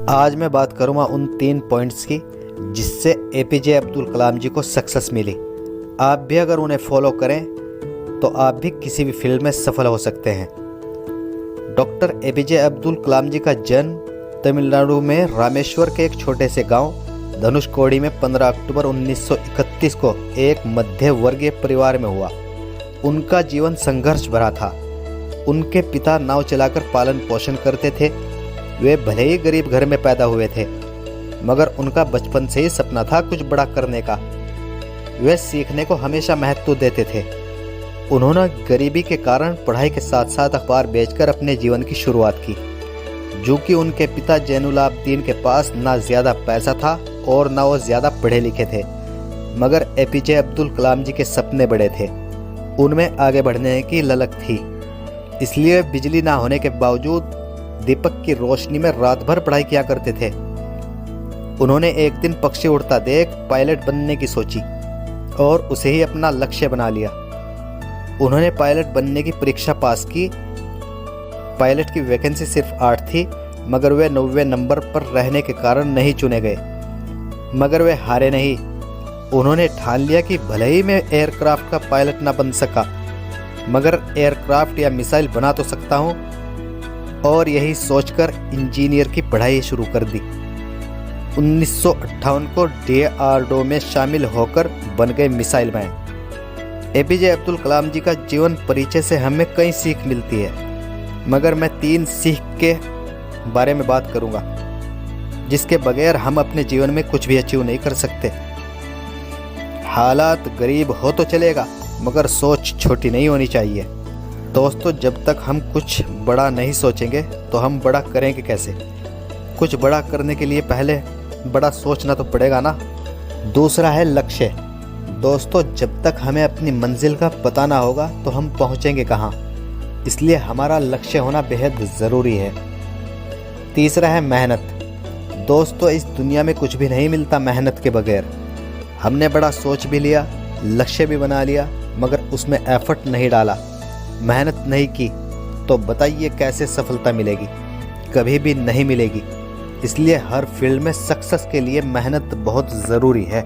आज मैं बात करूँगा उन 3 पॉइंट्स की जिससे एपीजे अब्दुल कलाम जी को सक्सेस मिली। आप भी अगर उन्हें फॉलो करें तो आप भी किसी भी फील्ड में सफल हो सकते हैं। डॉक्टर एपीजे अब्दुल कलाम जी का जन्म तमिलनाडु में रामेश्वर के एक छोटे से गांव धनुषकोडी में 15 अक्टूबर 1931 को एक मध्य वर्गीय परिवार में हुआ। उनका जीवन संघर्ष भरा था। उनके पिता नाव चलाकर पालन पोषण करते थे। वे भले ही गरीब घर में पैदा हुए थे, मगर उनका बचपन से ही सपना था कुछ बड़ा करने का। वे सीखने को हमेशा महत्व देते थे। उन्होंने गरीबी के कारण पढ़ाई के साथ साथ अखबार बेचकर अपने जीवन की शुरुआत की। जो कि उनके पिता जैनुलाब्दीन के पास ना ज़्यादा पैसा था और ना वो ज़्यादा पढ़े लिखे थे, मगर एपीजे अब्दुल कलाम जी के सपने बड़े थे। उनमें आगे बढ़ने की ललक थी, इसलिए बिजली ना होने के बावजूद दीपक की रोशनी में रात भर पढ़ाई किया करते थे। उन्होंने एक दिन पक्षी उड़ता देख पायलट बनने की सोची और उसे ही अपना लक्ष्य बना लिया। उन्होंने पायलट बनने की परीक्षा पास की। पायलट की वैकेंसी सिर्फ 8 थी, मगर वे 90 नंबर पर रहने के कारण नहीं चुने गए। मगर वे हारे नहीं। उन्होंने ठान लिया कि भले ही मैं एयरक्राफ्ट का पायलट ना बन सका, मगर एयरक्राफ्ट या मिसाइल बना तो सकता हूँ। और यही सोचकर इंजीनियर की पढ़ाई शुरू कर दी। 1958 को DRDO में शामिल होकर बन गए missile man. APJ Abdul Kalam जी का जीवन परिचय से हमें कई सीख मिलती है, मगर मैं 3 सीख के बारे में बात करूंगा जिसके बगैर हम अपने जीवन में कुछ भी अचीव नहीं कर सकते। हालात गरीब हो तो चलेगा, मगर सोच छोटी नहीं होनी चाहिए। दोस्तों, जब तक हम कुछ बड़ा नहीं सोचेंगे तो हम बड़ा करेंगे कैसे? कुछ बड़ा करने के लिए पहले बड़ा सोचना तो पड़ेगा ना। दूसरा है लक्ष्य। दोस्तों, जब तक हमें अपनी मंजिल का पता ना होगा तो हम पहुंचेंगे कहाँ, इसलिए हमारा लक्ष्य होना बेहद ज़रूरी है। तीसरा है मेहनत। दोस्तों, इस दुनिया में कुछ भी नहीं मिलता मेहनत के बगैर। हमने बड़ा सोच भी लिया, लक्ष्य भी बना लिया, मगर उसमें एफर्ट नहीं डाला, मेहनत नहीं की, तो बताइए कैसे सफलता मिलेगी? कभी भी नहीं मिलेगी। इसलिए हर फील्ड में सक्सेस के लिए मेहनत बहुत ज़रूरी है।